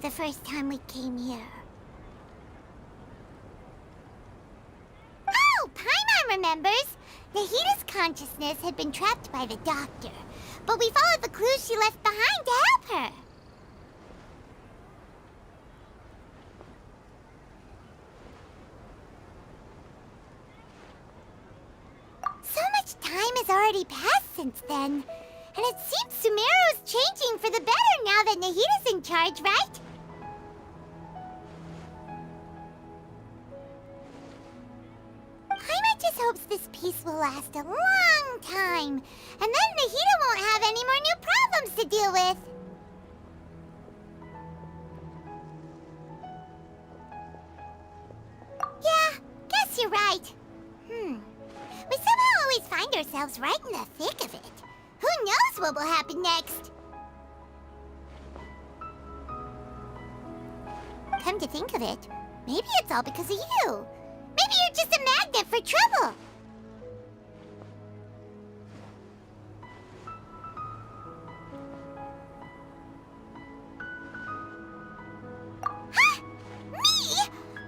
The first time we came here. Oh, Paimon remembers! Nahita's consciousness had been trapped by the doctor, but we followed the clues she left behind to help her. So much time has already passed since then, and it seems Sumeru's changing for the better now that Nahita's in charge, right? Hopes this peace will last a long time, and then Nahita won't have any more new problems to deal with. Yeah, guess you're right. We somehow always find ourselves right in the thick of it. Who knows what will happen next? Come to think of it, maybe it's all because of you. Maybe you're just a magnet for trouble! Huh? Me?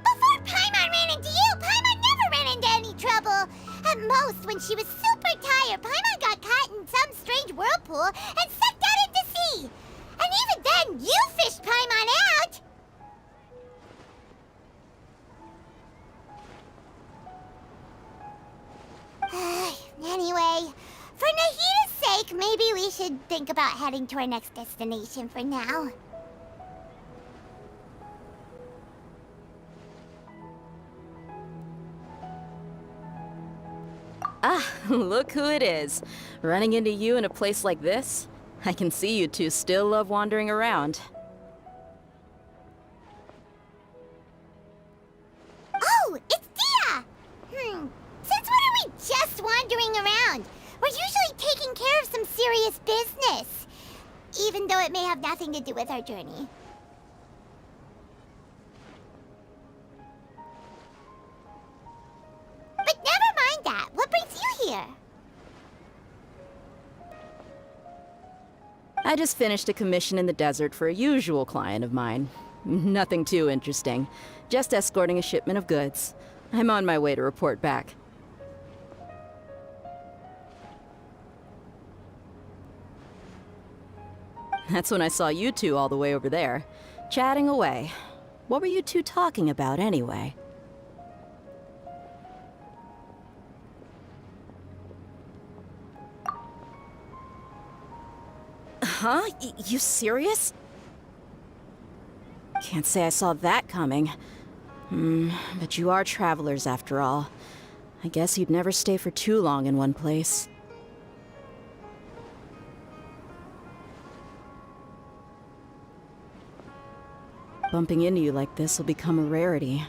Before Paimon ran into you, Paimon never ran into any trouble! At most, when she was super tired, Paimon got caught in some strange whirlpool and sucked out into sea! And even then, you fished Paimon out! Anyway, for Nahita's sake, maybe we should think about heading to our next destination for now. Ah, look who it is. Running into you in a place like this? I can see you two still love wandering around. Oh, it's Dia! Since when are we just wandering around? We're usually taking care of some serious business, even though it may have nothing to do with our journey. But never mind that. What brings you here? I just finished a commission in the desert for a usual client of mine. Nothing too interesting. Just escorting a shipment of goods. I'm on my way to report back. That's when I saw you two all the way over there, chatting away. What were you two talking about anyway? Huh? You serious? Can't say I saw that coming. But you are travelers after all. I guess you'd never stay for too long in one place. Bumping into you like this will become a rarity.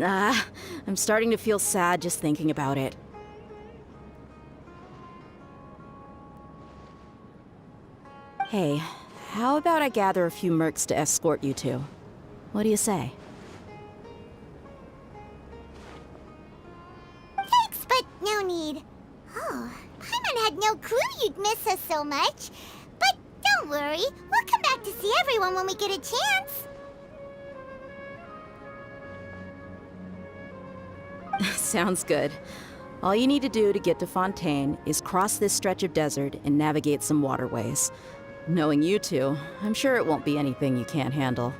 I'm starting to feel sad just thinking about it. Hey, how about I gather a few mercs to escort you two? What do you say? Thanks, but no need. Oh, Paimon had no clue you'd miss us so much. But don't worry, we'll come back to see everyone when we get a chance. Sounds good. All you need to do to get to Fontaine is cross this stretch of desert and navigate some waterways. Knowing you two, I'm sure it won't be anything you can't handle.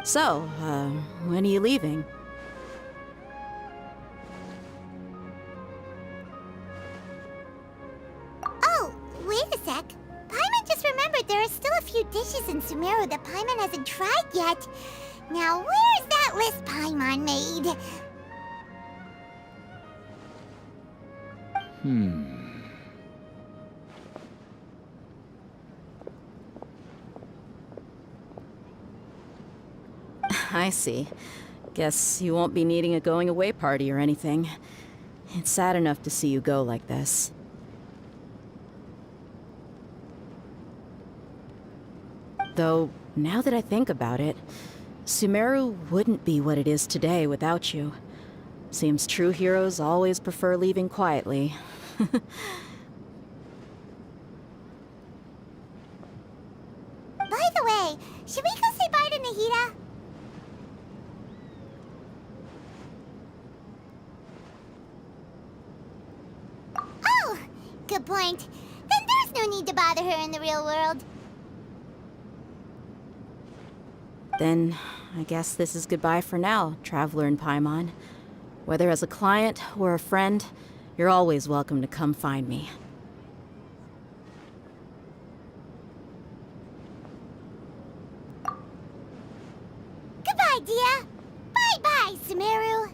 So, when are you leaving? Oh, wait a sec. Paimon just remembered there are still a few dishes in Sumeru that Paimon hasn't tried yet. Now where's that list Paimon made? I see. Guess you won't be needing a going away party or anything. It's sad enough to see you go like this. Though, now that I think about it, Sumeru wouldn't be what it is today without you. Seems true heroes always prefer leaving quietly. By the way, should we go say bye to Nahida? Oh, good point. Then there's no need to bother her in the real world. Then, I guess this is goodbye for now, Traveler in Paimon. Whether as a client or a friend, you're always welcome to come find me. Goodbye, Dia. Bye-bye, Sumeru.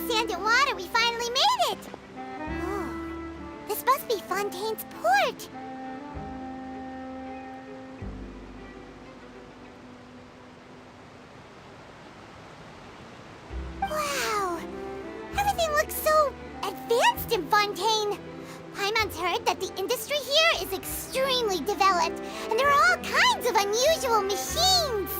Sand and water, we finally made it! Oh, this must be Fontaine's port. Wow! Everything looks so advanced in Fontaine. Paimon's heard that the industry here is extremely developed, and there are all kinds of unusual machines.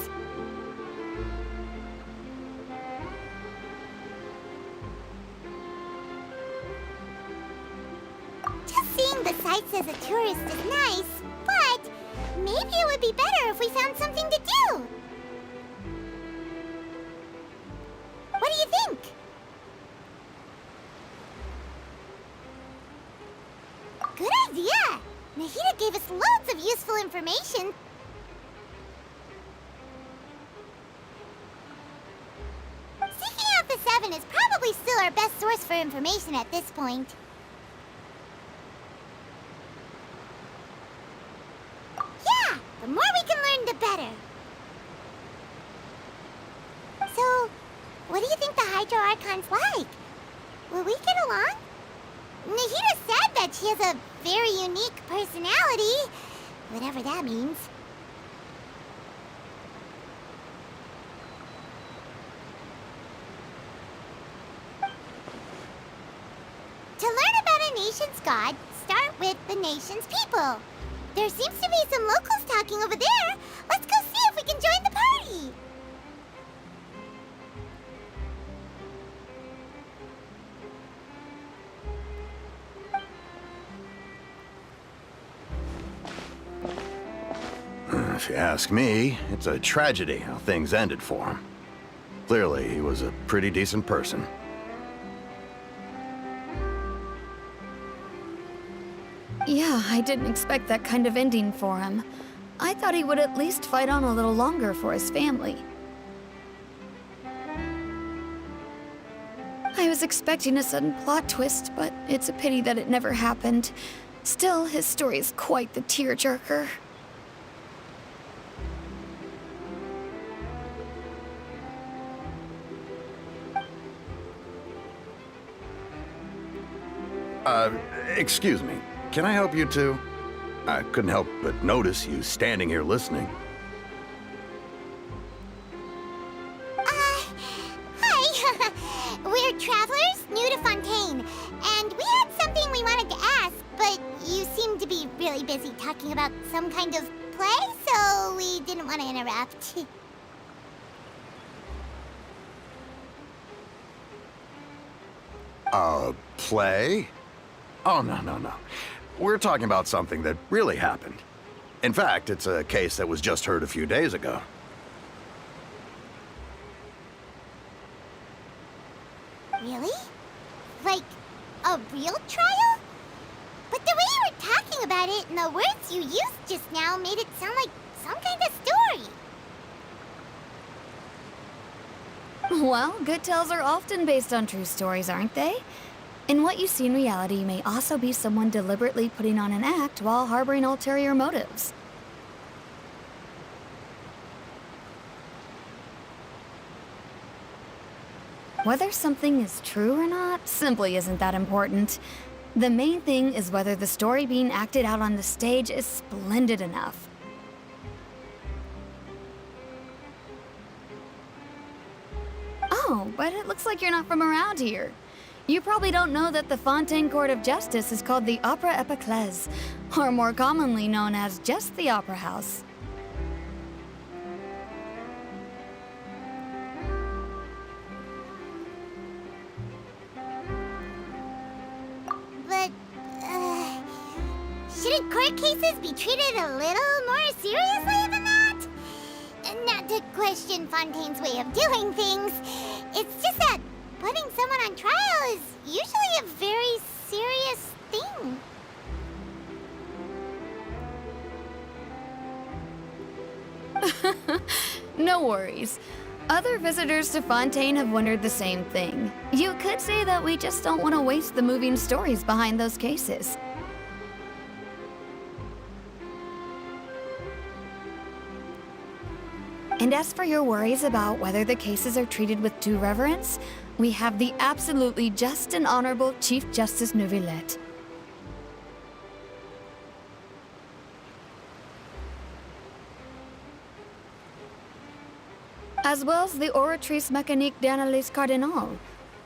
Seeing the sights as a tourist is nice, but maybe it would be better if we found something to do. What do you think? Good idea! Nahida gave us loads of useful information. Seeking out the Seven is probably still our best source for information at this point. The more we can learn, the better. So, what what do you think the Hydro Archon's like? Will we get along? Nahida said that she has a very unique personality, whatever that means. To learn about a nation's god, start with the nation's people. There seems to be some locals talking over there. Let's go see if we can join the party. If you ask me, it's a tragedy how things ended for him. Clearly, he was a pretty decent person. Yeah, I didn't expect that kind of ending for him. I thought he would at least fight on a little longer for his family. I was expecting a sudden plot twist, but it's a pity that it never happened. Still, his story is quite the tearjerker. Excuse me. Can I help you two? I couldn't help but notice you standing here listening. Hi. We're travelers new to Fontaine, and we had something we wanted to ask, but you seem to be really busy talking about some kind of play, so we didn't want to interrupt. Play? Oh, no. We're talking about something that really happened. In fact, it's a case that was just heard a few days ago. Really? Like, a real trial? But the way you were talking about it and the words you used just now made it sound like some kind of story. Well, good tales are often based on true stories, aren't they? And what you see in reality may also be someone deliberately putting on an act while harboring ulterior motives. Whether something is true or not simply isn't that important. The main thing is whether the story being acted out on the stage is splendid enough. Oh, but it looks like you're not from around here. You probably don't know that the Fontaine Court of Justice is called the Opera Epiclese, or more commonly known as just the Opera House. But, shouldn't court cases be treated a little more seriously than that? Not to question Fontaine's way of doing things. It's just that putting someone on trial is usually a very serious thing. No worries. Other visitors to Fontaine have wondered the same thing. You could say that we just don't want to waste the moving stories behind those cases. And as for your worries about whether the cases are treated with due reverence, we have the absolutely just and honorable Chief Justice Neuvillette. As well as the Oratrice Mécanique d'Analyse Cardinal,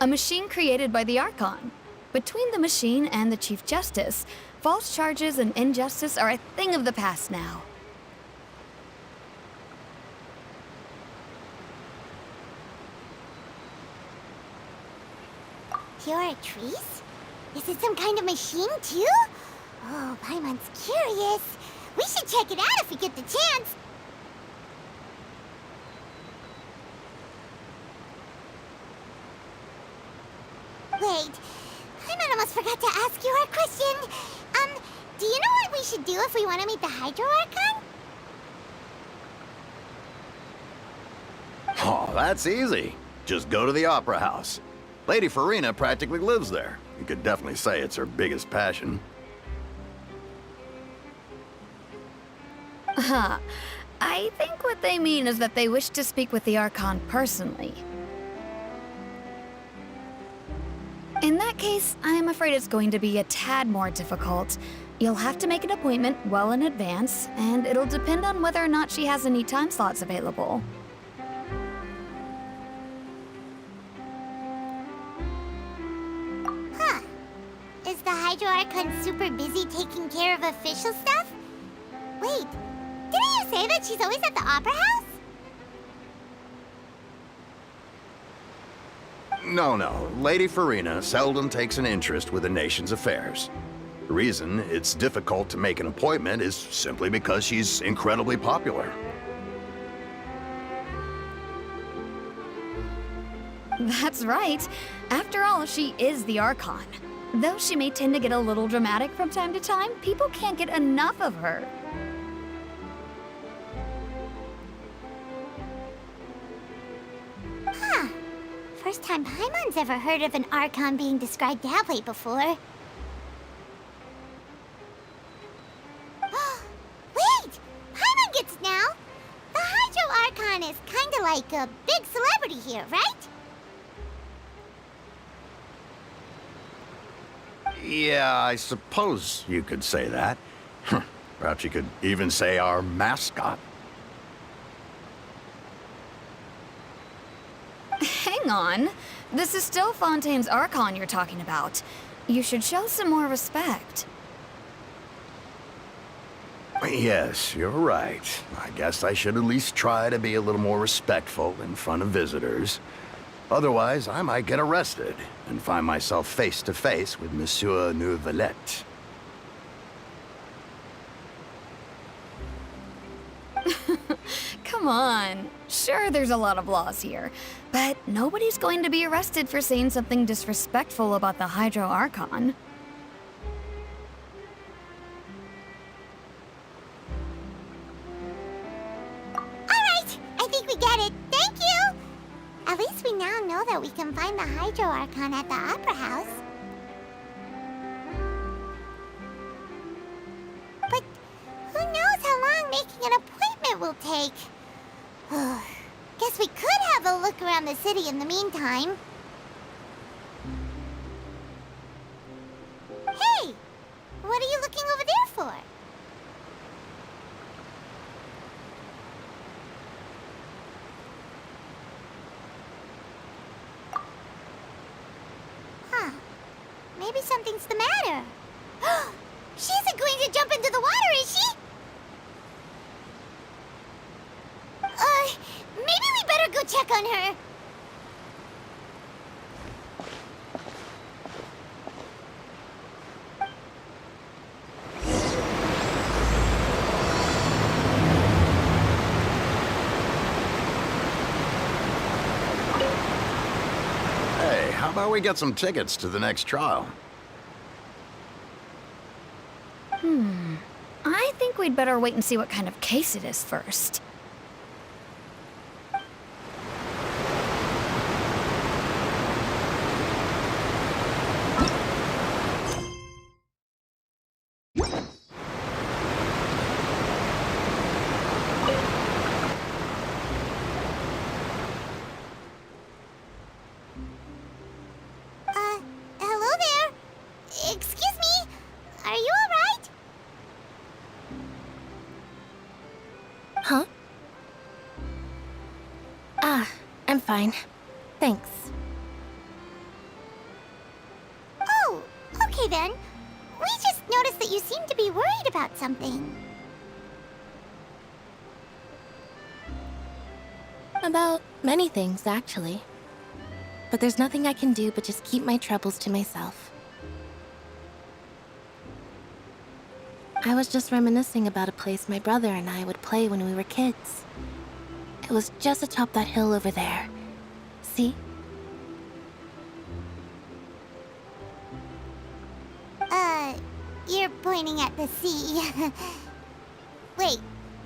a machine created by the Archon. Between the machine and the Chief Justice, false charges and injustice are a thing of the past now. Oratrice? Is it some kind of machine, too? Oh, Paimon's curious. We should check it out if we get the chance. Wait, Paimon almost forgot to ask you our question. Do you know what we should do if we want to meet the Hydro Archon? Oh, that's easy. Just go to the Opera House. Lady Farina practically lives there. You could definitely say it's her biggest passion. I think what they mean is that they wish to speak with the Archon personally. In that case, I am afraid it's going to be a tad more difficult. You'll have to make an appointment well in advance, and it'll depend on whether or not she has any time slots available. Huh. Is the Hydro Archon super busy taking care of official stuff? Wait, didn't you say that she's always at the Opera House? No. Lady Farina seldom takes an interest with the nation's affairs. The reason it's difficult to make an appointment is simply because she's incredibly popular. That's right. After all, she is the Archon. Though she may tend to get a little dramatic from time to time, people can't get enough of her. Huh. First time Paimon's ever heard of an Archon being described that way before. Wait! Paimon gets it now! The Hydro Archon is kinda like a big celebrity here, right? Yeah, I suppose you could say that. Perhaps you could even say our mascot. Hang on. This is still Fontaine's Archon you're talking about. You should show some more respect. Yes, you're right. I guess I should at least try to be a little more respectful in front of visitors. Otherwise, I might get arrested and find myself face to face with Monsieur Neuvillette. Come on. Sure, there's a lot of laws here, but nobody's going to be arrested for saying something disrespectful about the Hydro Archon. Alright, I think we get it. Thank you! At least we now know that we can find the Hydro Archon at the Opera House. But who knows how long making an appointment will take? Guess we could have a look around the city in the meantime. Hey! What are you looking over there for? Huh. Maybe something's the matter. She isn't going to jump into the water, is she? Maybe we better go check on her. Hey, how about we get some tickets to the next trial? I think we'd better wait and see what kind of case it is first. Hello there? Excuse me? Are you alright? Huh? I'm fine. Thanks. Oh, okay then. We just noticed that you seem to be worried about something. About many things, actually. But there's nothing I can do but just keep my troubles to myself. I was just reminiscing about a place my brother and I would play when we were kids. It was just atop that hill over there. See? You're pointing at the sea. Wait,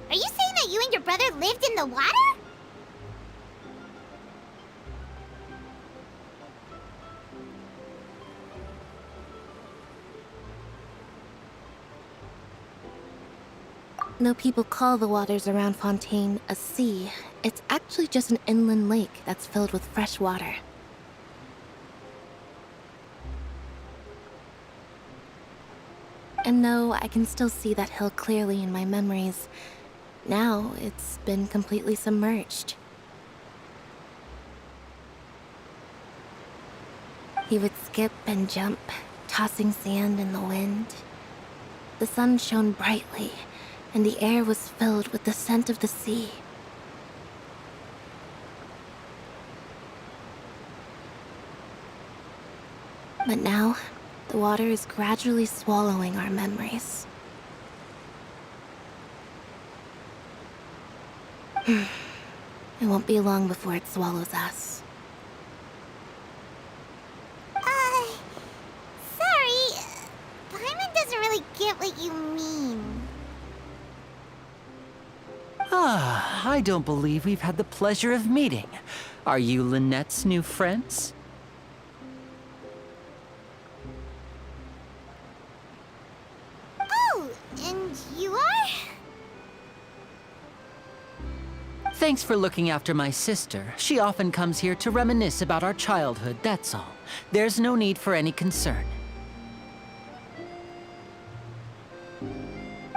are you saying that you and your brother lived in the water? No people call the waters around Fontaine a sea. It's actually just an inland lake that's filled with fresh water. And though I can still see that hill clearly in my memories, now it's been completely submerged. He would skip and jump, tossing sand in the wind. The sun shone brightly, and the air was filled with the scent of the sea. But now, the water is gradually swallowing our memories. It won't be long before it swallows us. Sorry. Paimon doesn't really get what you mean. Ah, I don't believe we've had the pleasure of meeting. Are you Lynette's new friends? Oh, and you are? Thanks for looking after my sister. She often comes here to reminisce about our childhood, that's all. There's no need for any concern.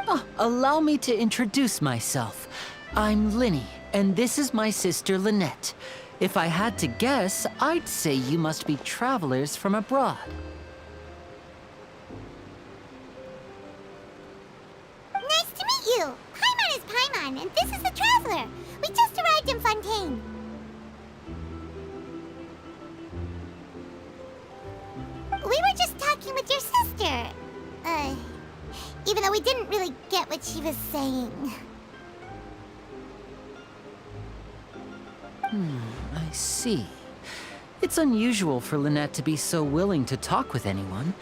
Oh, allow me to introduce myself. I'm Linny, and this is my sister Lynette. If I had to guess, I'd say you must be travelers from abroad. Nice to meet you. Paimon is Paimon, and this is the Traveler. We just arrived in Fontaine. We were just talking with your sister. Even though we didn't really get what she was saying. I see. It's unusual for Lynette to be so willing to talk with anyone.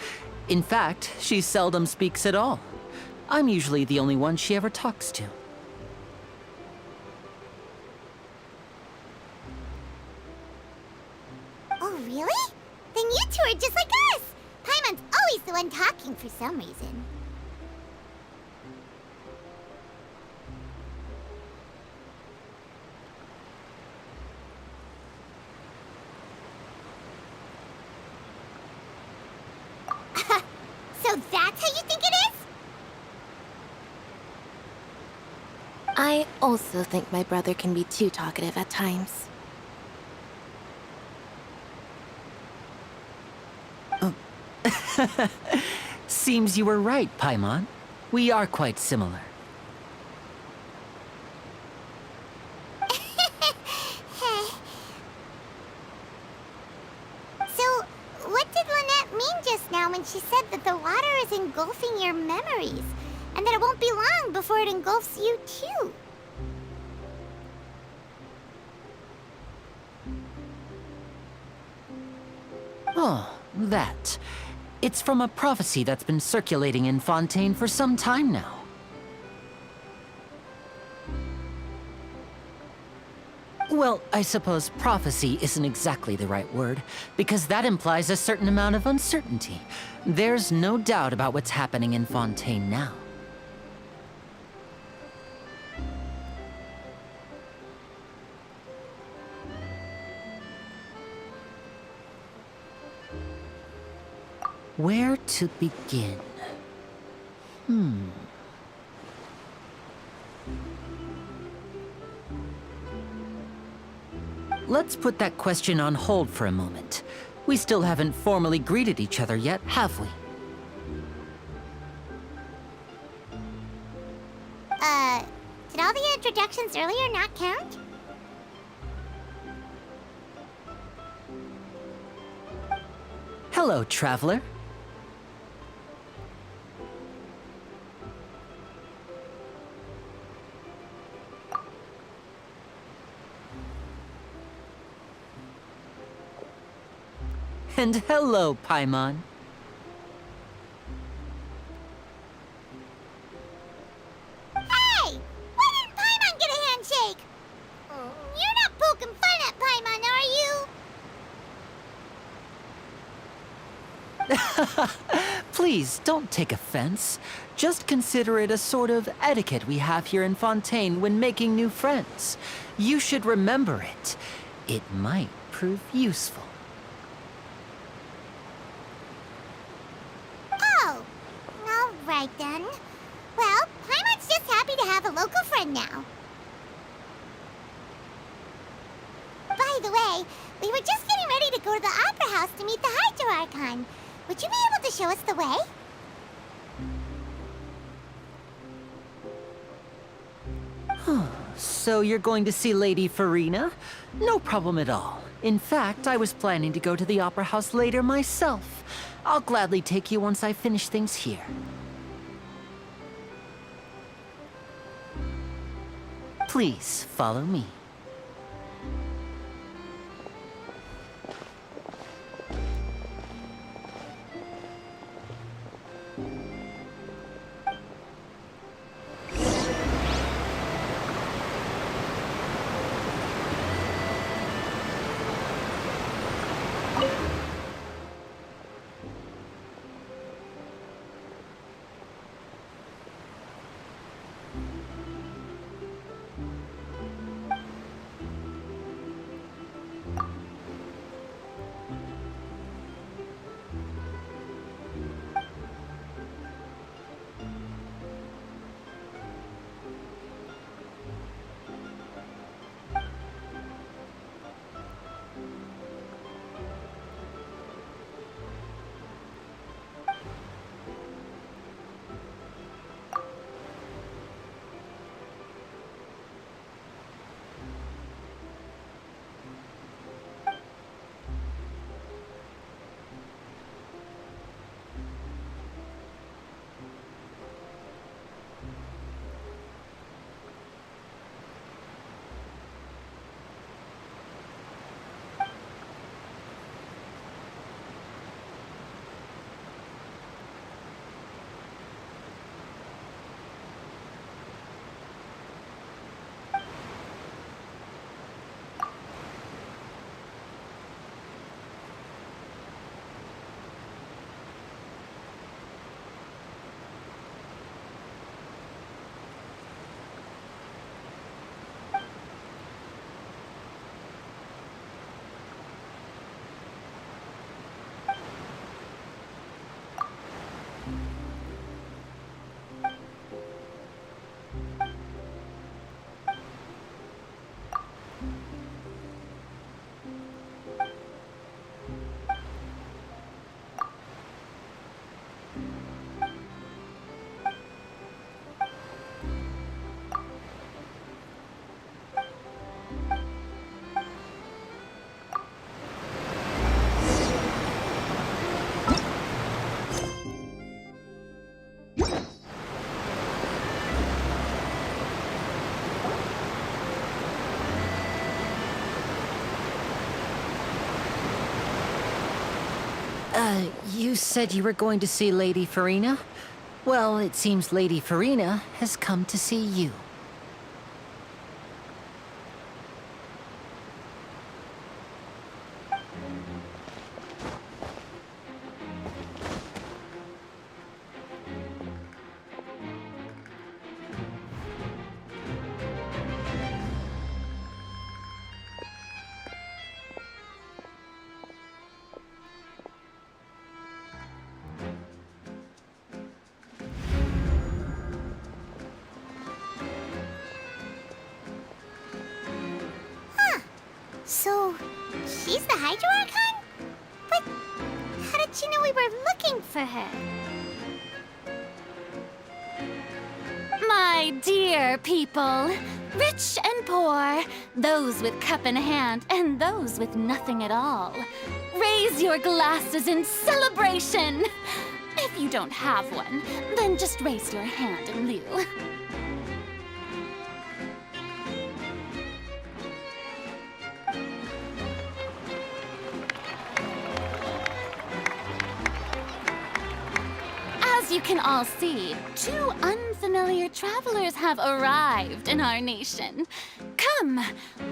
In fact, she seldom speaks at all. I'm usually the only one she ever talks to. Oh, really? Then you two are just like us. Paimon's always the one talking for some reason. So that's how you think it is? I also think my brother can be too talkative at times. Seems you were right, Paimon. We are quite similar. So, what did Lynette mean just now when she said that the water is engulfing your memories? And that it won't be long before it engulfs you too? Oh, that. It's from a prophecy that's been circulating in Fontaine for some time now. Well, I suppose prophecy isn't exactly the right word, because that implies a certain amount of uncertainty. There's no doubt about what's happening in Fontaine now. Where to begin? Let's put that question on hold for a moment. We still haven't formally greeted each other yet, have we? Did all the introductions earlier not count? Hello, traveler. And hello, Paimon. Hey! Why didn't Paimon get a handshake? You're not poking fun at Paimon, are you? Please, don't take offense. Just consider it a sort of etiquette we have here in Fontaine when making new friends. You should remember it. It might prove useful. Oh, all right. Alright then. Well, Paimon's just happy to have a local friend now. By the way, we were just getting ready to go to the Opera House to meet the Hydro Archon. Would you be able to show us the way? So you're going to see Lady Farina? No problem at all. In fact, I was planning to go to the Opera House later myself. I'll gladly take you once I finish things here. Please, follow me. You said you were going to see Lady Farina? Well, it seems Lady Farina has come to see you. So, she's the Hydro Archon? But how did she know we were looking for her? My dear people, rich and poor, those with cup in hand and those with nothing at all, raise your glasses in celebration. If you don't have one, then just raise your hand in lieu. As you can all see, two unfamiliar travelers have arrived in our nation. Come,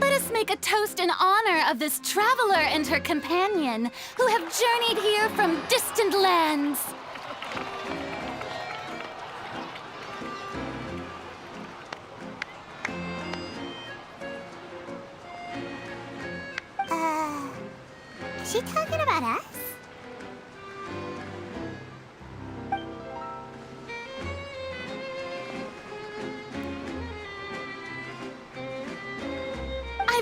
let us make a toast in honor of this traveler and her companion who have journeyed here from distant lands. Is she talking about us?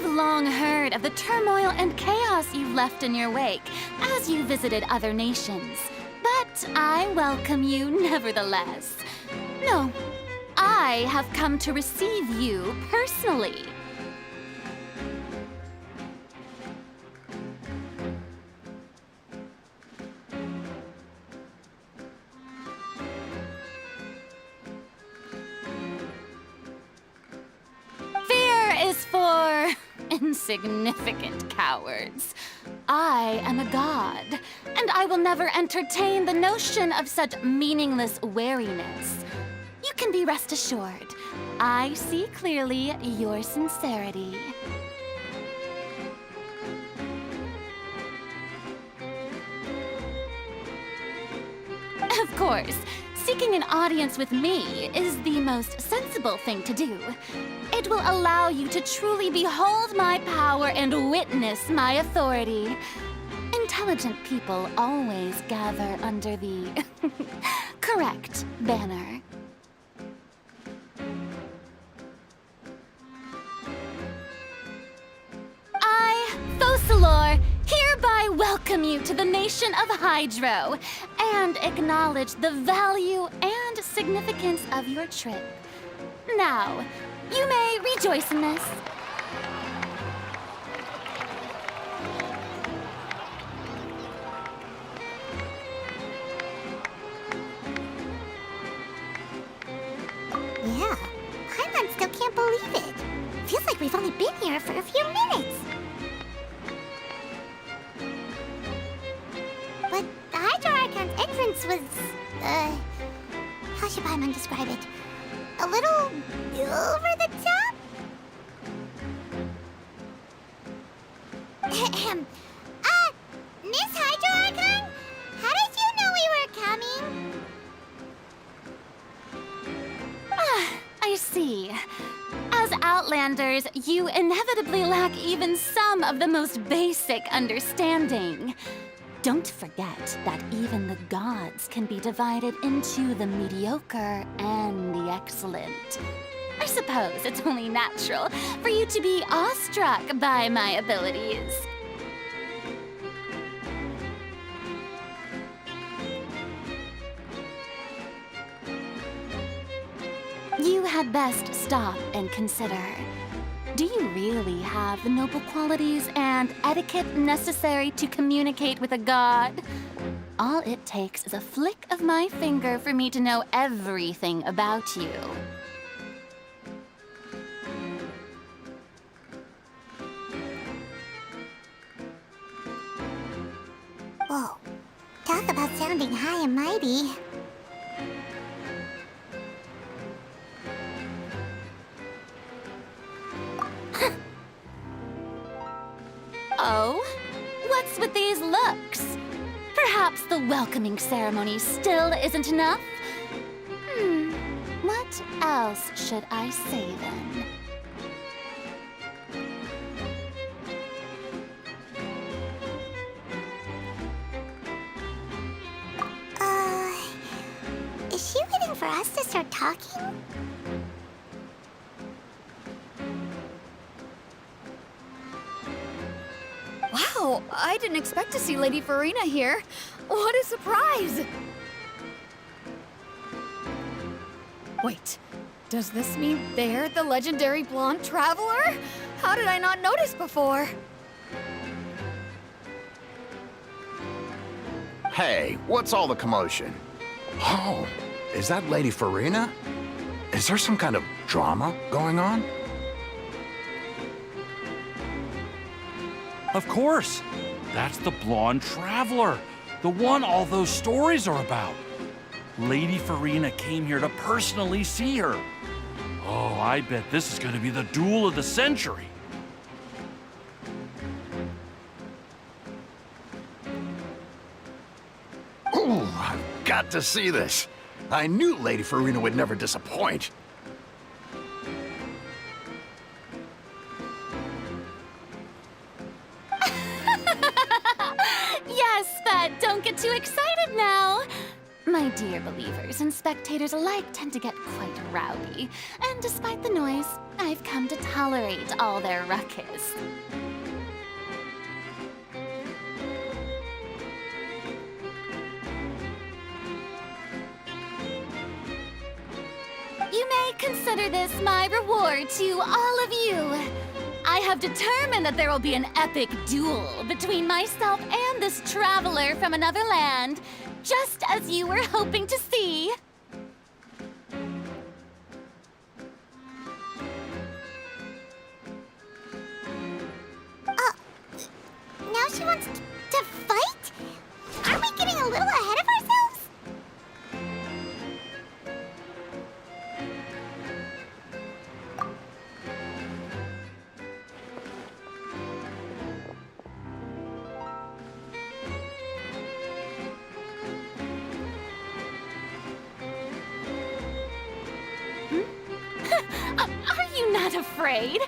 I've long heard of the turmoil and chaos you've left in your wake as you visited other nations. But I welcome you nevertheless. No, I have come to receive you personally. Fear is for insignificant cowards. I am a god, and I will never entertain the notion of such meaningless wariness. You can be rest assured, I see clearly your sincerity. Of course, seeking an audience with me is the most sensible thing to do. It will allow you to truly behold my power and witness my authority. Intelligent people always gather under the correct banner. I, Focalor, hereby welcome you to the nation of Hydro and acknowledge the value and significance of your trip. Now, you may rejoice in this. Yeah, Paimon still can't believe it. Feels like we've only been here for a few minutes. But the Hydro Archon's entrance was, how should Paimon describe it? A little over the top? Ahem. Miss Hydro Archon? How did you know we were coming? I see. As Outlanders, you inevitably lack even some of the most basic understanding. Don't forget that even the gods can be divided into the mediocre and the excellent. I suppose it's only natural for you to be awestruck by my abilities. You had best stop and consider. Do you really have the noble qualities and etiquette necessary to communicate with a god? All it takes is a flick of my finger for me to know everything about you. Whoa, talk about sounding high and mighty. Oh? What's with these looks? Perhaps the welcoming ceremony still isn't enough? What else should I say then? Is she waiting for us to start talking? Wow, I didn't expect to see Lady Farina here. What a surprise! Wait, does this mean they're the legendary blonde traveler? How did I not notice before? Hey, what's all the commotion? Oh, is that Lady Farina? Is there some kind of drama going on? Of course! That's the blonde traveler, the one all those stories are about. Lady Farina came here to personally see her. Oh, I bet this is gonna be the duel of the century. Ooh, I've got to see this. I knew Lady Farina would never disappoint. Yes, but don't get too excited now. My dear believers and spectators alike tend to get quite rowdy, and despite the noise, I've come to tolerate all their ruckus. You may consider this my reward to all of you. I have determined that there will be an epic duel between myself and this traveler from another land, just as you were hoping to see. Now she wants to fight? Aren't we getting a little ahead of ourselves? Are you not afraid?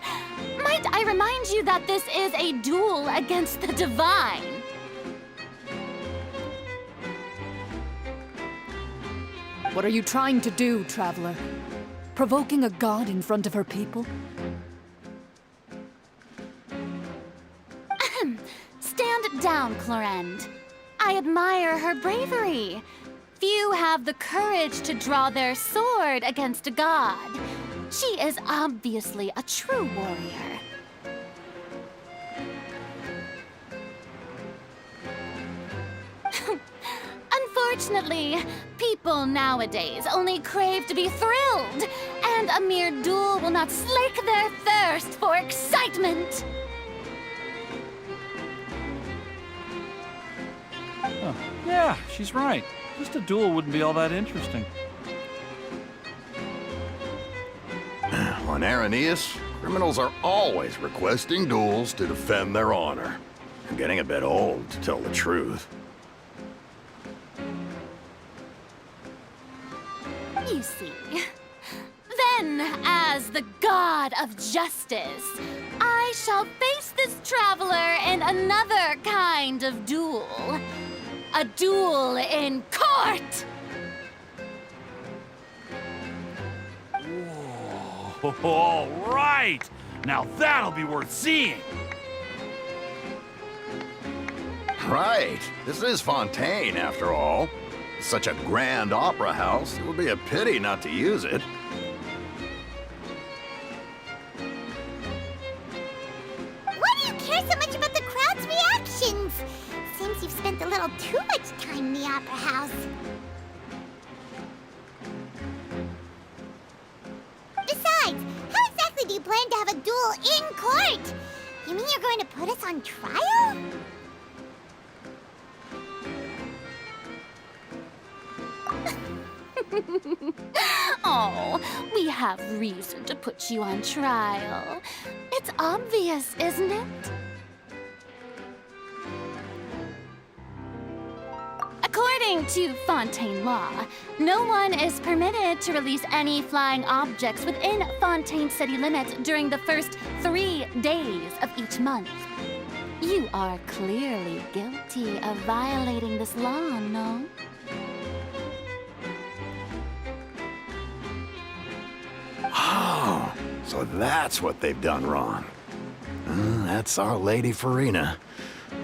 Might I remind you that this is a duel against the divine? What are you trying to do, traveler? Provoking a god in front of her people? Stand down, Clorend. I admire her bravery. Few have the courage to draw their sword against a god. She is obviously a true warrior. Unfortunately, people nowadays only crave to be thrilled, and a mere duel will not slake their thirst for excitement. Oh, yeah, she's right. Just a duel wouldn't be all that interesting. On Araneus, criminals are always requesting duels to defend their honor. I'm getting a bit old, to tell the truth. You see. Then, as the god of justice, I shall face this traveler in another kind of duel. A duel in court! Whoa, all right! Now that'll be worth seeing! Right. This is Fontaine, after all. Such a grand opera house, it would be a pity not to use it. Why do you care so much about the crowd's reactions? Seems you've spent a little too much time in the opera house. Besides, how exactly do you plan to have a duel in court? You mean you're going to put us on trial? Oh, we have reason to put you on trial. It's obvious, isn't it? According to Fontaine law, no one is permitted to release any flying objects within Fontaine city limits during the first 3 days of each month. You are clearly guilty of violating this law, no? Oh, so that's what they've done wrong. That's our Lady Farina.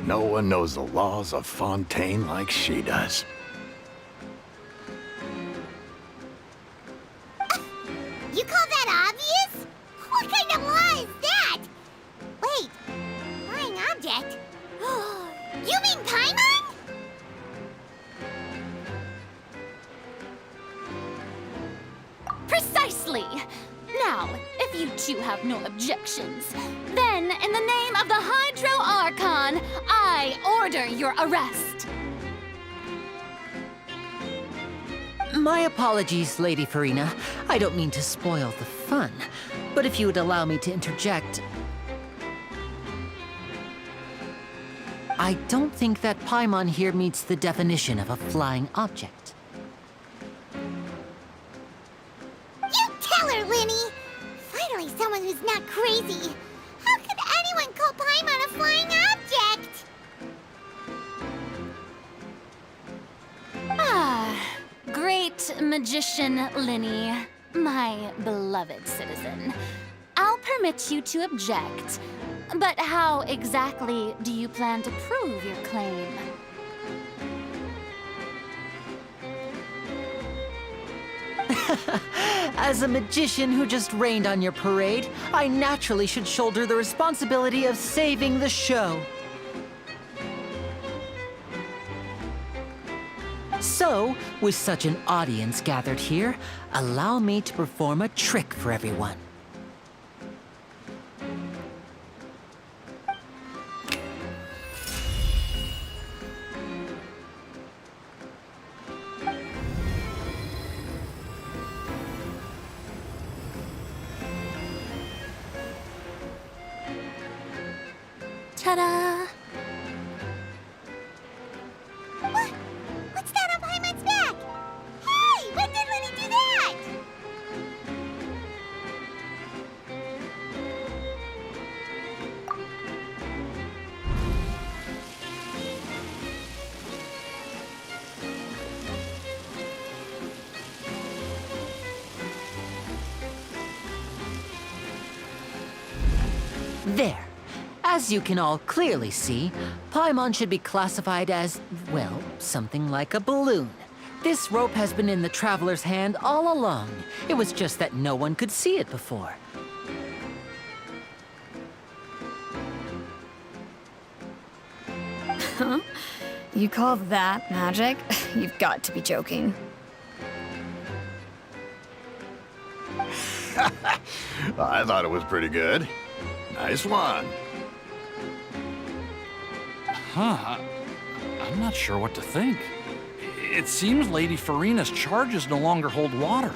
No one knows the laws of Fontaine like she does. You call that obvious? What kind of law is that? Wait, flying object? You mean Paimon? Precisely! Now, if you two have no objections, then in the name of the Hydro Archon, I order your arrest. My apologies, Lady Farina. I don't mean to spoil the fun, but if you would allow me to interject... I don't think that Paimon here meets the definition of a flying object. You tell her, Linny! Finally someone who's not crazy. How could anyone call Paimon a flying object? Magician Linny, my beloved citizen, I'll permit you to object, but how exactly do you plan to prove your claim? As a magician who just rained on your parade, I naturally should shoulder the responsibility of saving the show. So, with such an audience gathered here, allow me to perform a trick for everyone. Ta-da! What's that on Paimon's back? Hey, when did Linny do that? There. As you can all clearly see, Paimon should be classified as, well, something like a balloon. This rope has been in the Traveler's hand all along. It was just that no one could see it before. Huh? You call that magic? You've got to be joking. I thought it was pretty good. Nice one. Huh, I'm not sure what to think. It seems Lady Farina's charges no longer hold water.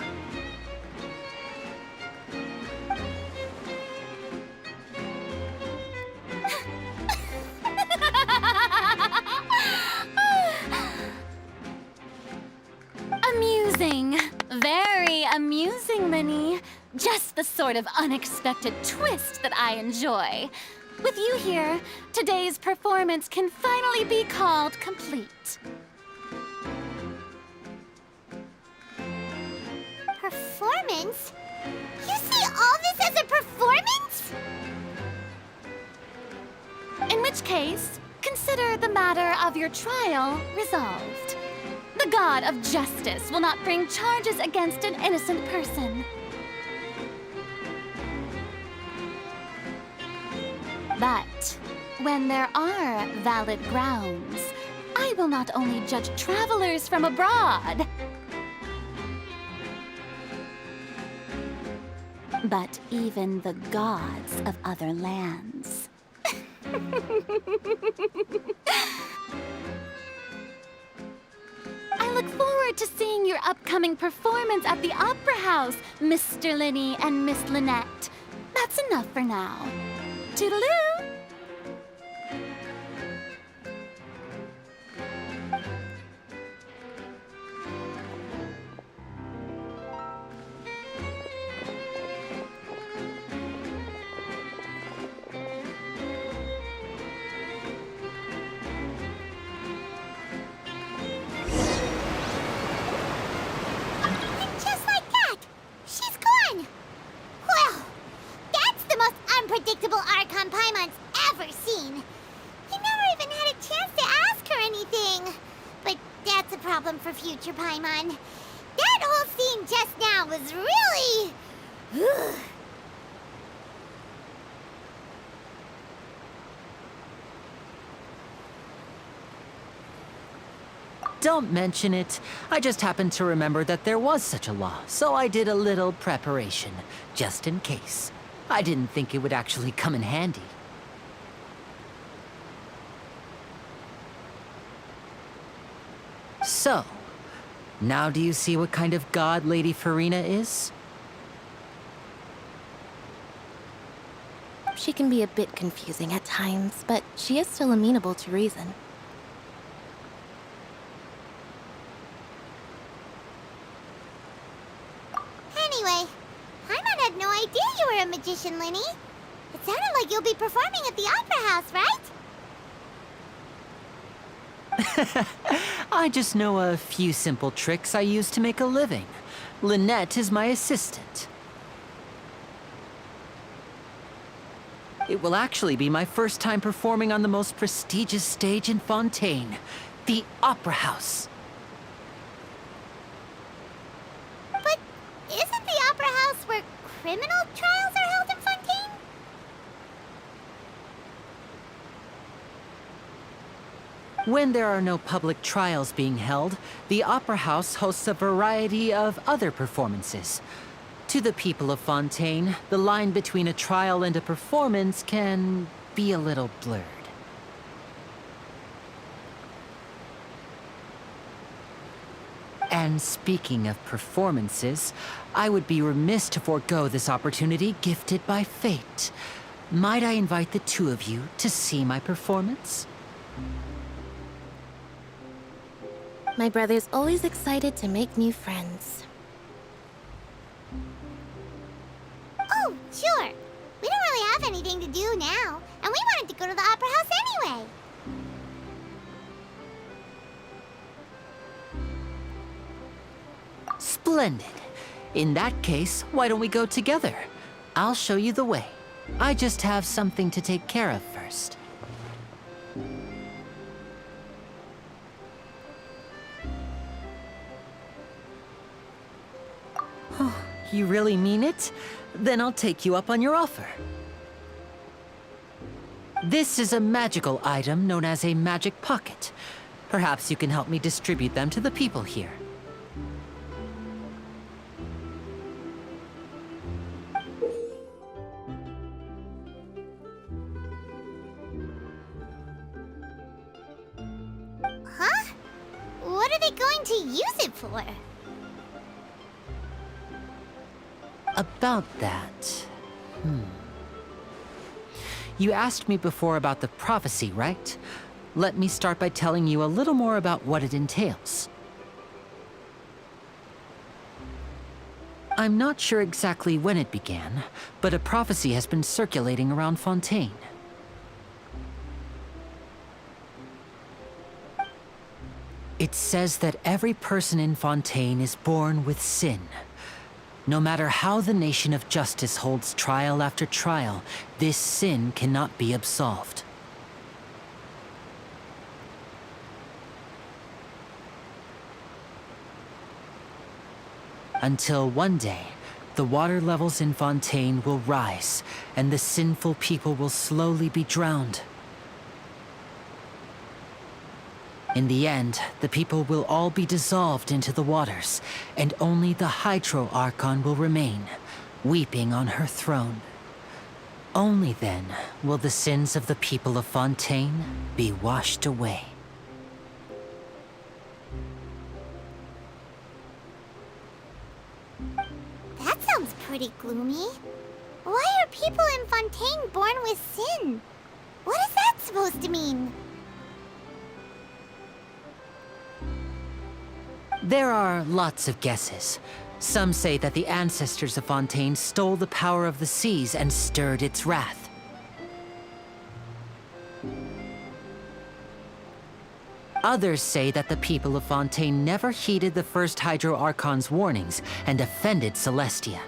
Amusing. Very amusing, Linny. Just the sort of unexpected twist that I enjoy. With you here, today's performance can finally be called complete. Performance? You see all this as a performance? In which case, consider the matter of your trial resolved. The God of Justice will not bring charges against an innocent person. But when there are valid grounds, I will not only judge travelers from abroad, but even the gods of other lands. I look forward to seeing your upcoming performance at the Opera House, Mr. Linny and Miss Lynette. That's enough for now. Toodaloo! Just like that, she's gone. Well, that's the most unpredictable Archon Paimon's ever seen. He never even had a chance to ask her anything. But that's a problem for future Paimon. That whole scene just now was really... Don't mention it. I just happened to remember that there was such a law, so I did a little preparation, just in case. I didn't think it would actually come in handy. So, now do you see what kind of god Lady Farina is? She can be a bit confusing at times, but she is still amenable to reason. Anyway, Paimon had no idea you were a magician, Linny. It sounded like you'll be performing at the Opera House, right? I just know a few simple tricks I use to make a living. Lynette is my assistant. It will actually be my first time performing on the most prestigious stage in Fontaine, the Opera House. But isn't the Opera House where criminal trials are held in Fontaine? When there are no public trials being held, the Opera House hosts a variety of other performances. To the people of Fontaine, the line between a trial and a performance can be a little blurred. And speaking of performances, I would be remiss to forego this opportunity gifted by fate. Might I invite the two of you to see my performance? My brother's always excited to make new friends. Oh, sure. We don't really have anything to do now, and we wanted to go to the Opera House anyway. Splendid. In that case, why don't we go together? I'll show you the way. I just have something to take care of first. You really mean it? Then I'll take you up on your offer. This is a magical item known as a magic pocket. Perhaps you can help me distribute them to the people here. Huh? What are they going to use it for? About that... You asked me before about the prophecy, right? Let me start by telling you a little more about what it entails. I'm not sure exactly when it began, but a prophecy has been circulating around Fontaine. It says that every person in Fontaine is born with sin. No matter how the nation of justice holds trial after trial, this sin cannot be absolved. Until one day, the water levels in Fontaine will rise, and the sinful people will slowly be drowned. In the end, the people will all be dissolved into the waters, and only the Hydro Archon will remain, weeping on her throne. Only then will the sins of the people of Fontaine be washed away. That sounds pretty gloomy. Why are people in Fontaine born with sin? What is that supposed to mean? There are lots of guesses. Some say that the ancestors of Fontaine stole the power of the seas and stirred its wrath. Others say that the people of Fontaine never heeded the first Hydro Archon's warnings and offended Celestia.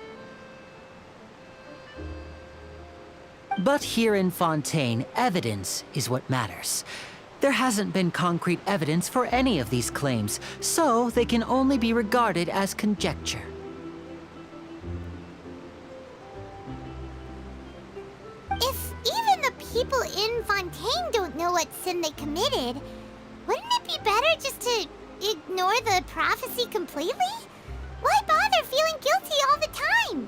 But here in Fontaine, evidence is what matters. There hasn't been concrete evidence for any of these claims, so they can only be regarded as conjecture. If even the people in Fontaine don't know what sin they committed, wouldn't it be better just to ignore the prophecy completely? Why bother feeling guilty all the time?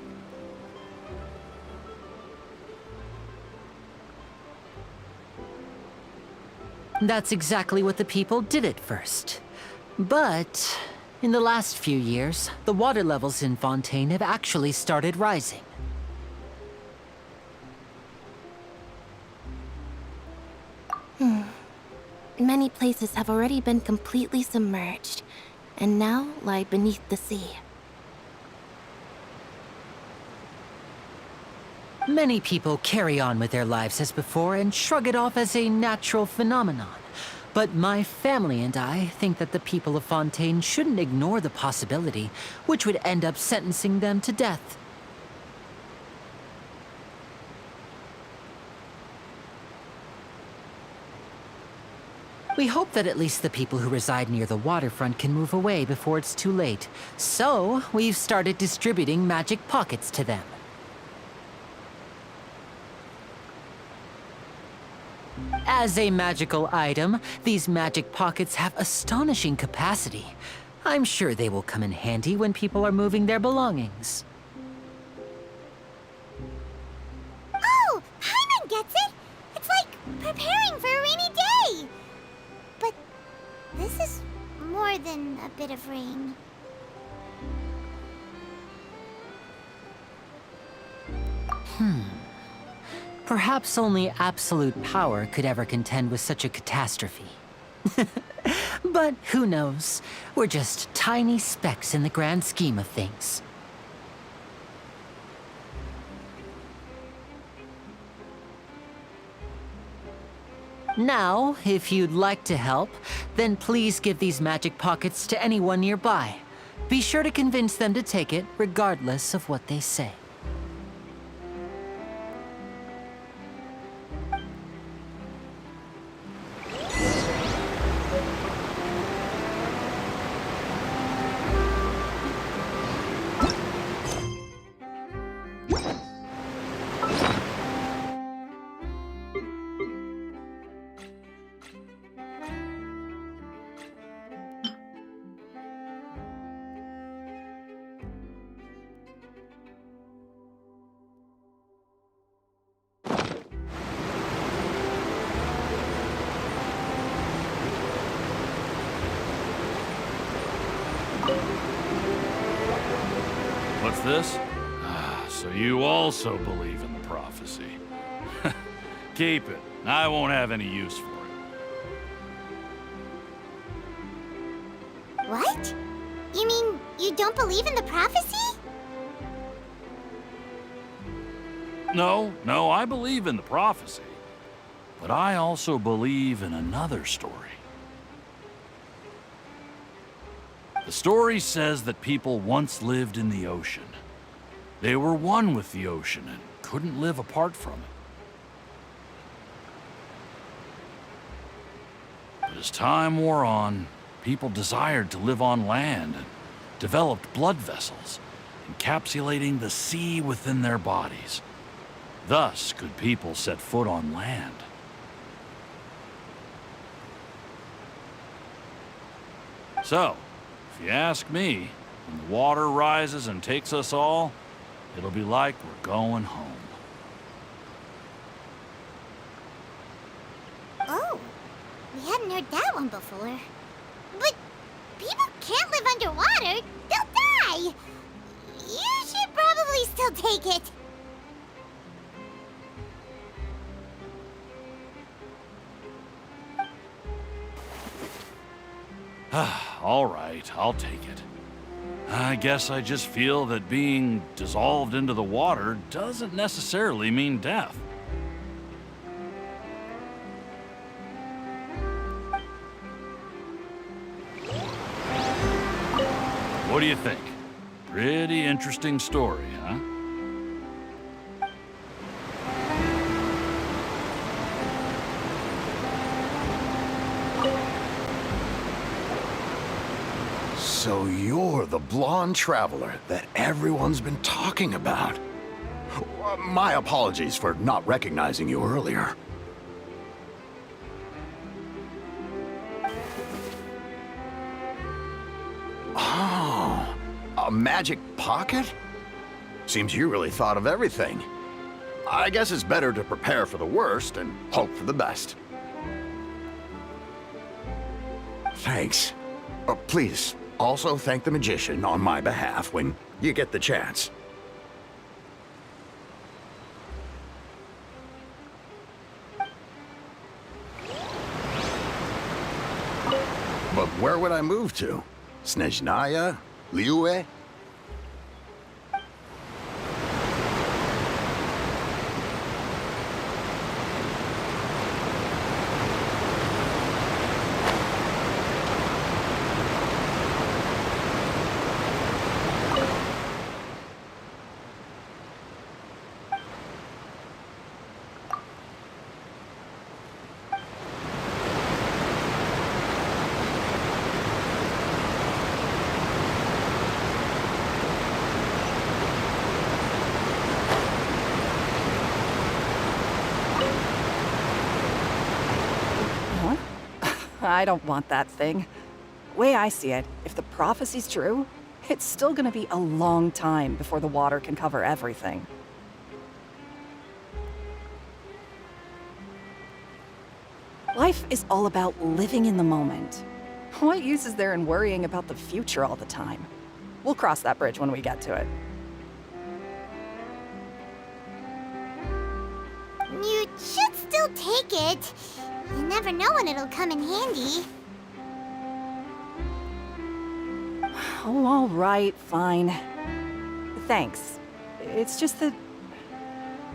That's exactly what the people did at first. But in the last few years, the water levels in Fontaine have actually started rising. Many places have already been completely submerged, and now lie beneath the sea. Many people carry on with their lives as before and shrug it off as a natural phenomenon. but my family and I think that the people of Fontaine shouldn't ignore the possibility, which would end up sentencing them to death. We hope that at least the people who reside near the waterfront can move away before it's too late. So, we've started distributing magic pockets to them. As a magical item, these magic pockets have astonishing capacity. I'm sure they will come in handy when people are moving their belongings. Oh, Paimon gets it! It's like preparing for a rainy day! But this is more than a bit of rain. Perhaps only absolute power could ever contend with such a catastrophe. But who knows? We're just tiny specks in the grand scheme of things. Now, if you'd like to help, then please give these magic pockets to anyone nearby. Be sure to convince them to take it, regardless of what they say. What's this? So you also believe in the prophecy. Keep it. I won't have any use for it. What? You mean you don't believe in the prophecy? No, I believe in the prophecy. But I also believe in another story. The story says that people once lived in the ocean. They were one with the ocean and couldn't live apart from it. But as time wore on, people desired to live on land and developed blood vessels, encapsulating the sea within their bodies. Thus could people set foot on land. So, if you ask me, when the water rises and takes us all, it'll be like we're going home. Oh, we hadn't heard that one before. But people can't live underwater. They'll die. You should probably still take it. All right, I'll take it. I guess I just feel that being dissolved into the water doesn't necessarily mean death. What do you think? Pretty interesting story, huh? So you're the blonde traveler that everyone's been talking about. My apologies for not recognizing you earlier. Oh, a magic pocket? Seems you really thought of everything. I guess it's better to prepare for the worst and hope for the best. Thanks. Please, also thank the magician on my behalf when you get the chance. But where would I move to? Snezhnaya? Liyue? I don't want that thing. Way I see it, if the prophecy's true, it's still gonna be a long time before the water can cover everything. Life is all about living in the moment. What use is there in worrying about the future all the time? We'll cross that bridge when we get to it. You should still take it. You never know when it'll come in handy. Oh, all right, fine. Thanks. It's just that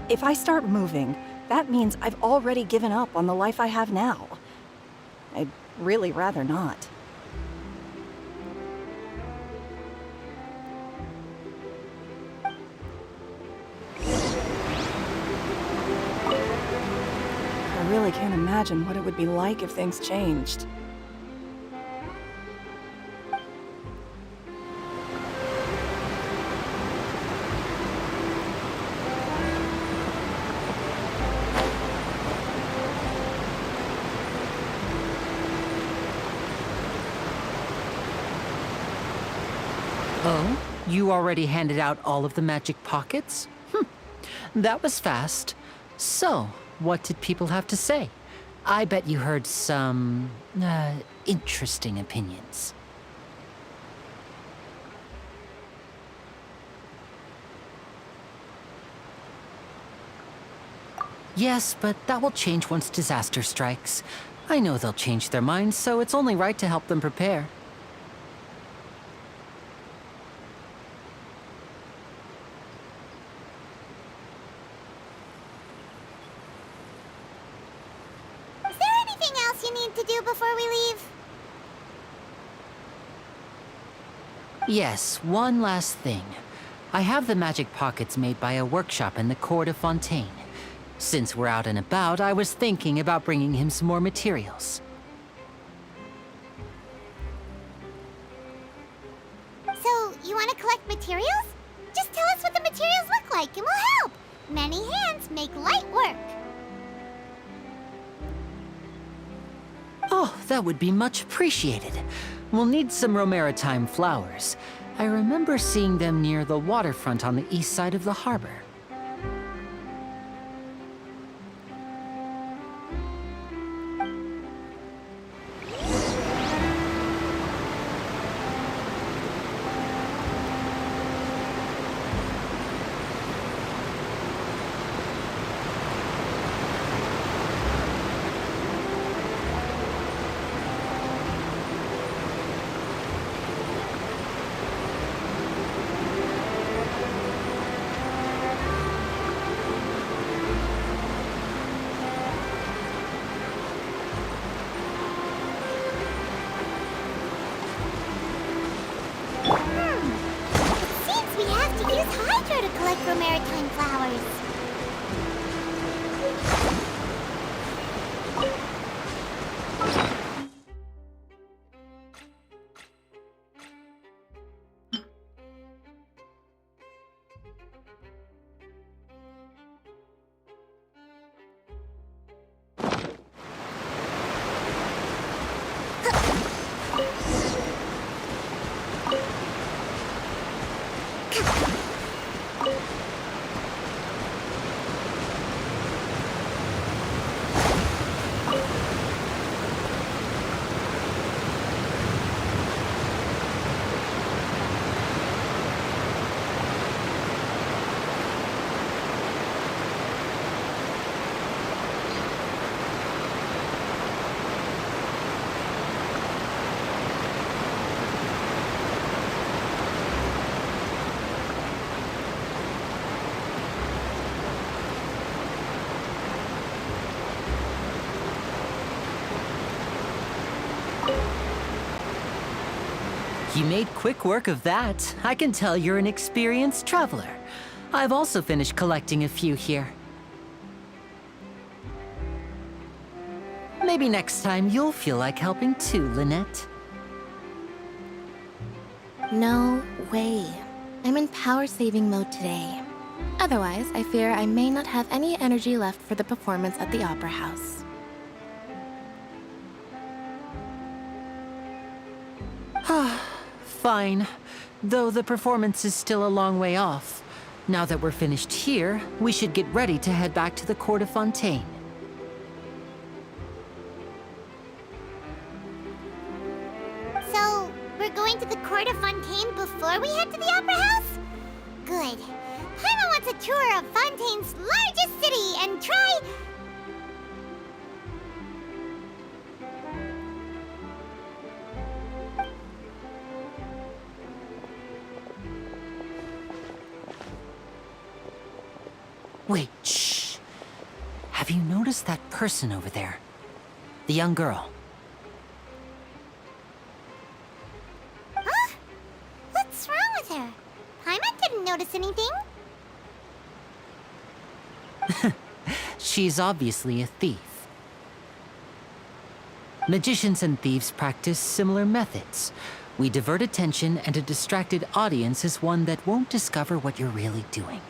if I start moving, that means I've already given up on the life I have now. I'd really rather not. I really can't imagine what it would be like if things changed. Oh? You already handed out all of the magic pockets? That was fast. So, what did people have to say? I bet you heard some, interesting opinions. Yes, but that will change once disaster strikes. I know they'll change their minds, so it's only right to help them prepare. Is there anything else you need to do before we leave? Yes, one last thing. I have the magic pockets made by a workshop in the court of Fontaine. Since we're out and about, I was thinking about bringing him some more materials. So, you want to collect materials? Just tell us what the materials look like and we'll help. Many hands make light work. Oh, that would be much appreciated. We'll need some romaritime flowers. I remember seeing them near the waterfront on the east side of the harbor. It seems we have to use Hydro to collect romaritime flowers. You made quick work of that. I can tell you're an experienced traveler. I've also finished collecting a few here. Maybe next time you'll feel like helping too, Lynette. No way. I'm in power-saving mode today. Otherwise, I fear I may not have any energy left for the performance at the Opera House. fine, though the performance is still a long way off. Now that we're finished here, we should get ready to head back to the Court of Fontaine. So, we're going to the Court of Fontaine before we head to the Opera House? Good. Paimon wants a tour of Fontaine's largest city and try... Wait, shh. Have you noticed that person over there? The young girl. Huh? What's wrong with her? Paimon didn't notice anything. She's obviously a thief. Magicians and thieves practice similar methods. We divert attention, and a distracted audience is one that won't discover what you're really doing.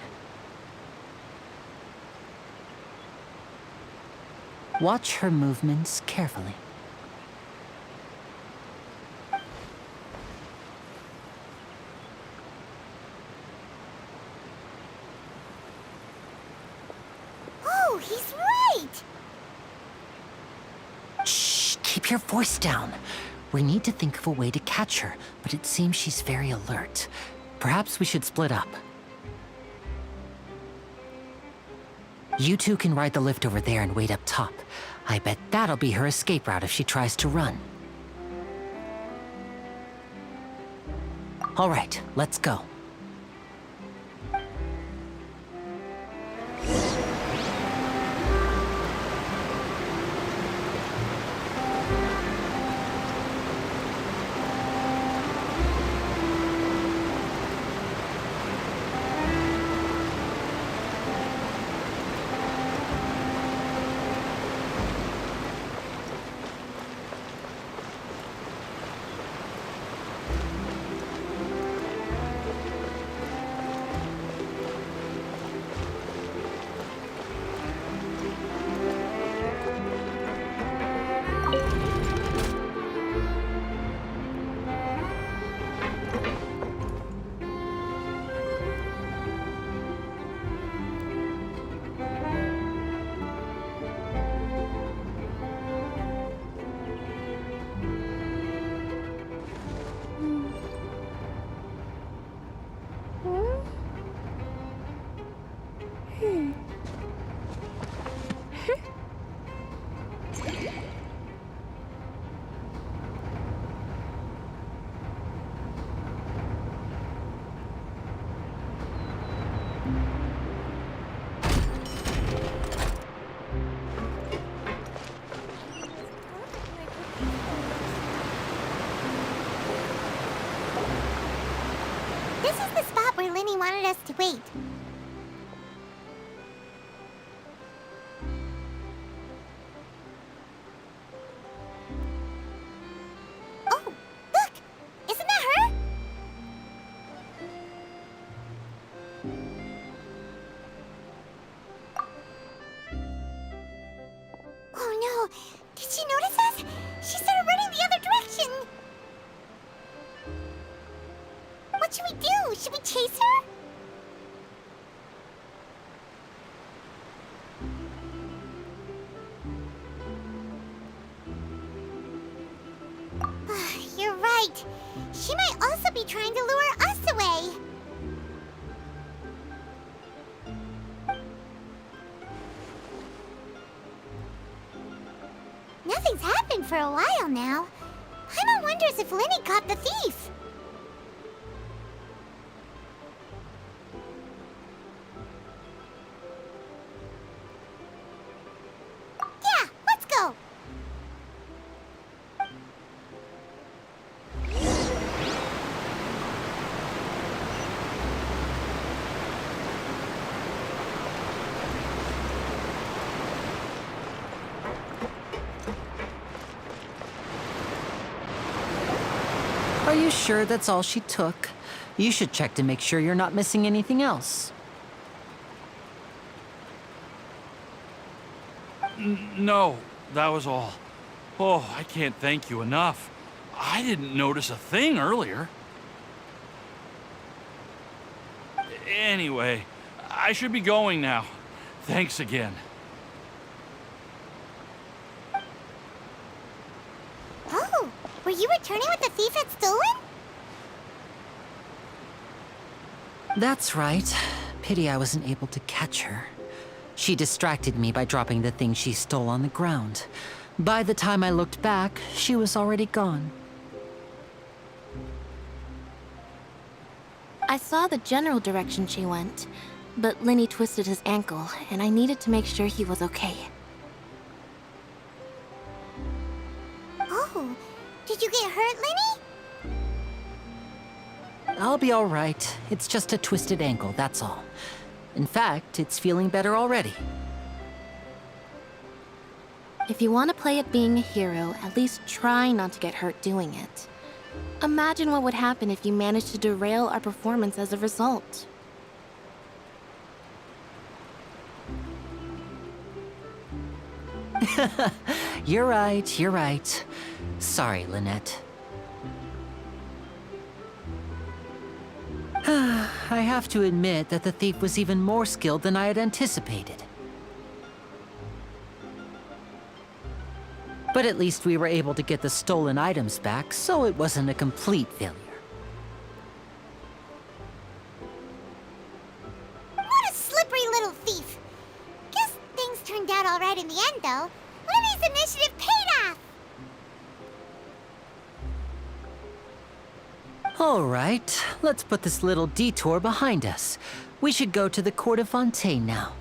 Watch her movements carefully. Oh, he's right! Shh, keep your voice down. We need to think of a way to catch her, but it seems she's very alert. Perhaps we should split up. You two can ride the lift over there and wait up top. I bet that'll be her escape route if she tries to run. All right, let's go. This is the spot where Linny wanted us to wait. Oh, look! Isn't that her? Oh no! Did she notice us? She started running the other direction! What should we do? Should we chase her? You're right. She might also be trying to lure us away. Nothing's happened for a while now. Paimon wonders if Linny caught the thief. Yeah, let's go. Are you sure that's all she took? You should check to make sure you're not missing anything else. No, that was all. Oh, I can't thank you enough. I didn't notice a thing earlier. Anyway, I should be going now. Thanks again. Oh, were you returning what the thief had stolen? That's right. Pity I wasn't able to catch her. She distracted me by dropping the thing she stole on the ground. By the time I looked back, she was already gone. I saw the general direction she went, but Lenny twisted his ankle, and I needed to make sure he was okay. Oh, did you get hurt, Lenny? I'll be all right. It's just a twisted ankle, that's all. In fact, it's feeling better already. If you want to play at being a hero, at least try not to get hurt doing it. Imagine what would happen if you managed to derail our performance as a result. You're right, you're right. Sorry, Lynette. I have to admit that the thief was even more skilled than I had anticipated. But at least we were able to get the stolen items back, so it wasn't a complete failure. What a slippery little thief. Guess things turned out all right in the end, though. Lenny's initiative paid off. All right, let's put this little detour behind us. We should go to the Court of Fontaine now.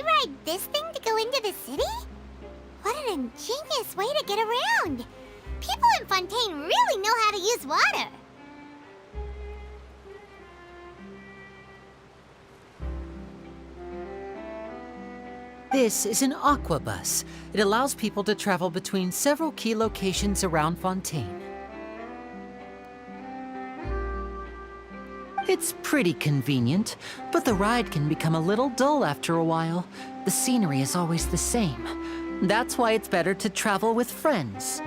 Ride this thing to go into the city? What an ingenious way to get around! People in Fontaine really know how to use water! This is an aquabus. It allows people to travel between several key locations around Fontaine. It's pretty convenient, but the ride can become a little dull after a while. The scenery is always the same. That's why it's better to travel with friends.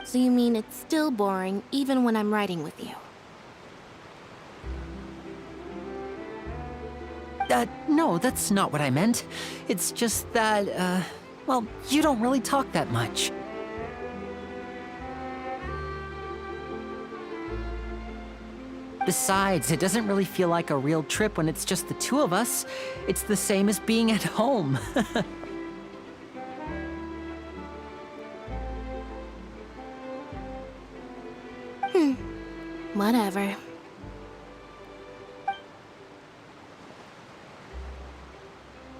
So you mean it's still boring even when I'm riding with you? No, that's not what I meant. It's just that, well, you don't really talk that much. Besides, it doesn't really feel like a real trip when it's just the two of us. It's the same as being at home. Whatever.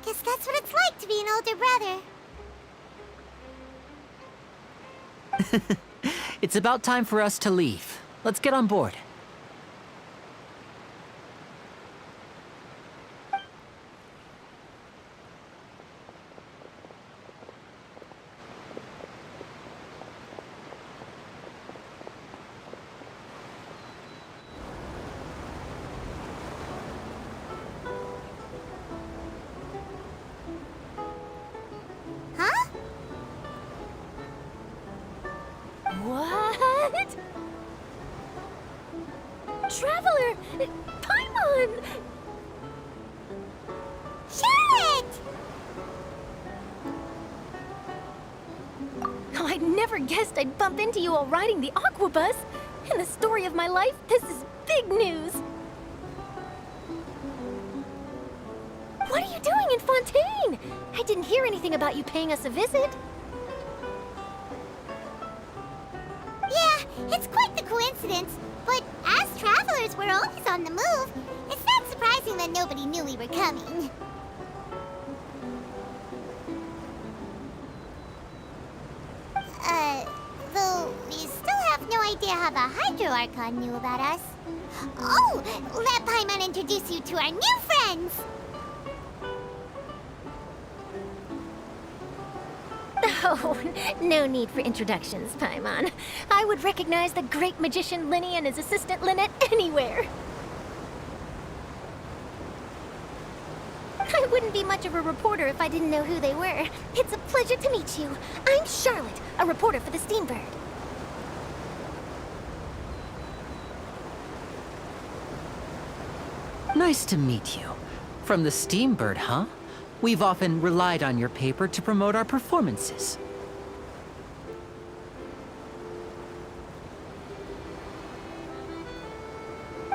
Guess that's what it's like to be an older brother. It's about time for us to leave. Let's get on board. Huh? What? Traveler! Paimon! Charlotte! Oh, I never guessed I'd bump into you while riding the aquabus. In the story of my life, this is big news. What are you doing in Fontaine! I didn't hear anything about you paying us a visit. Yeah, it's quite the coincidence. But as travelers, we're always on the move. It's not surprising that nobody knew we were coming. Though we still have no idea how the Hydro Archon knew about us. Oh, let Paimon introduce you to our new friends! Oh, no need for introductions, Paimon. I would recognize the great magician Linny and his assistant Lynette anywhere. I wouldn't be much of a reporter if I didn't know who they were. It's a pleasure to meet you. I'm Charlotte, a reporter for the Steambird. Nice to meet you. From the Steambird, huh? We've often relied on your paper to promote our performances.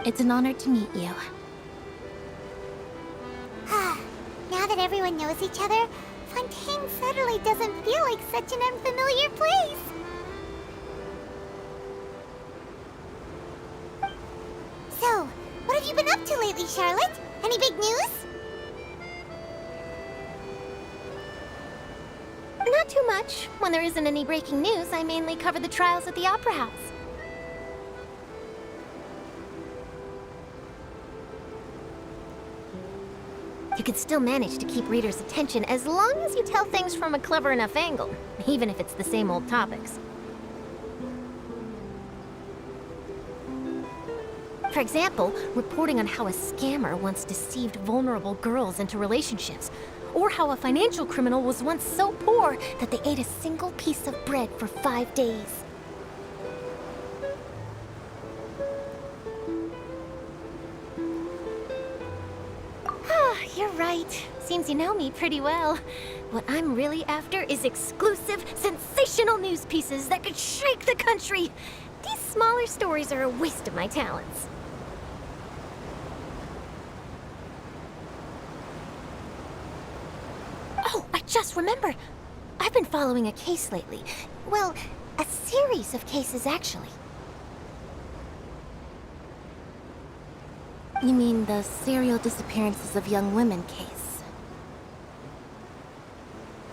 It's an honor to meet you. Now that everyone knows each other, Fontaine suddenly doesn't feel like such an unfamiliar place. So, what have you been up to lately, Charlotte? Any big news? Not too much. When there isn't any breaking news, I mainly cover the trials at the Opera House. You can still manage to keep readers' attention as long as you tell things from a clever enough angle, even if it's the same old topics. For example, reporting on how a scammer once deceived vulnerable girls into relationships, or how a financial criminal was once so poor that they ate a single piece of bread for 5 days. You're right. Seems you know me pretty well. What I'm really after is exclusive, sensational news pieces that could shake the country. These smaller stories are a waste of my talents. Oh, I just remembered. I've been following a case lately. Well, a series of cases, actually. You mean the serial disappearances of young women case?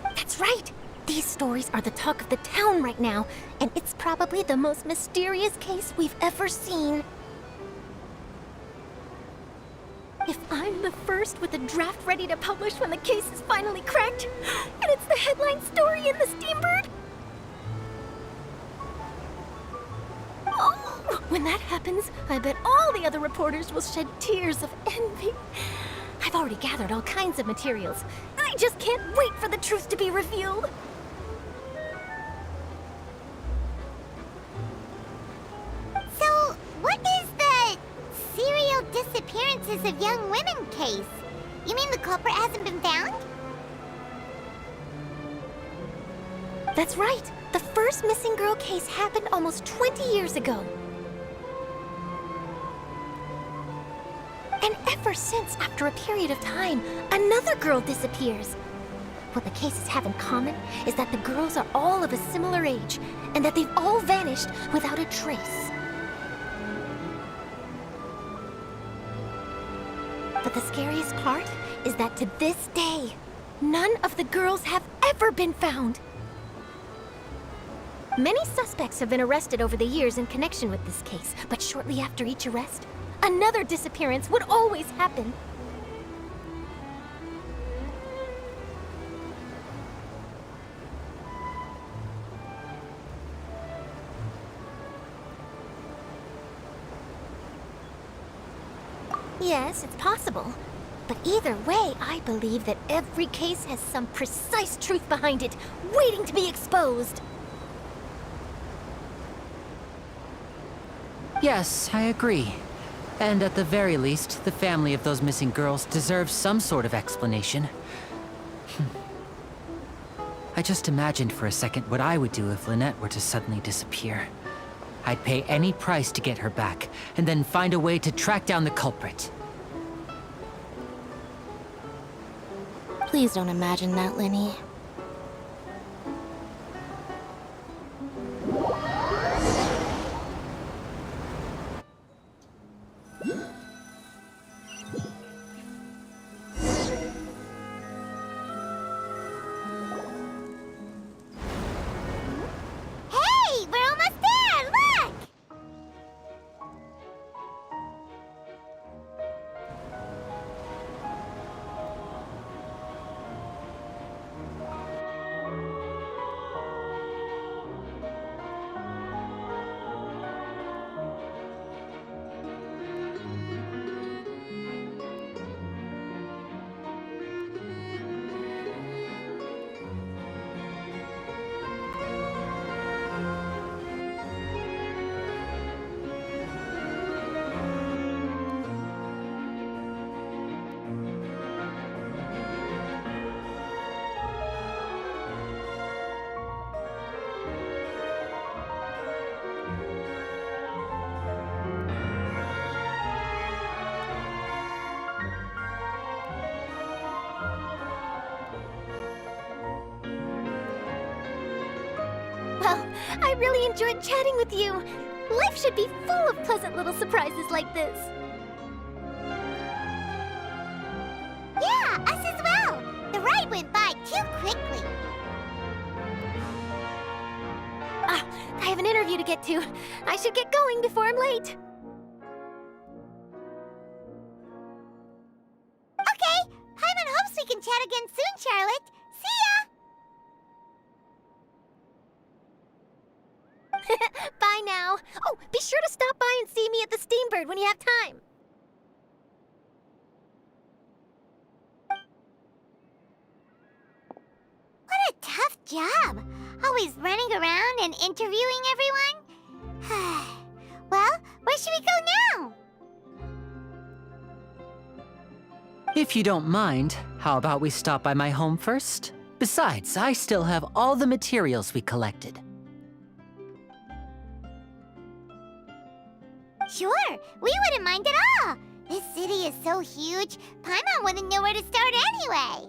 That's right! These stories are the talk of the town right now, and it's probably the most mysterious case we've ever seen. If I'm the first with a draft ready to publish when the case is finally cracked, and it's the headline story in the Steambird, oh, when that happens, I bet all the other reporters will shed tears of envy. I've already gathered all kinds of materials. I just can't wait for the truth to be revealed. So, what is the serial disappearances of young women case? You mean the culprit hasn't been found? That's right. The first missing girl case happened almost 20 years ago. And ever since, after a period of time, another girl disappears. What the cases have in common is that the girls are all of a similar age, and that they've all vanished without a trace. But the scariest part is that to this day, none of the girls have ever been found. Many suspects have been arrested over the years in connection with this case, but shortly after each arrest, another disappearance would always happen. Yes, it's possible. But either way, I believe that every case has some precise truth behind it, waiting to be exposed. Yes, I agree. And at the very least, the family of those missing girls deserves some sort of explanation. I just imagined for a second what I would do if Lynette were to suddenly disappear. I'd pay any price to get her back, and then find a way to track down the culprit. Please don't imagine that, Linny. Hey, we're almost there! Look! Well, I really enjoyed chatting with you. Life should be full of pleasant little surprises like this. Yeah, us as well. The ride went by too quickly. Ah, I have an interview to get to. I should get going before I'm late. Okay, Paimon hopes we can chat again soon, Charlotte. See ya! Bye now. Oh, be sure to stop by and see me at the Steambird when you have time. What a tough job. Always running around and interviewing everyone. Well, where should we go now? If you don't mind, how about we stop by my home first? Besides, I still have all the materials we collected. Sure, we wouldn't mind at all. This city is so huge, Paimon wouldn't know where to start anyway.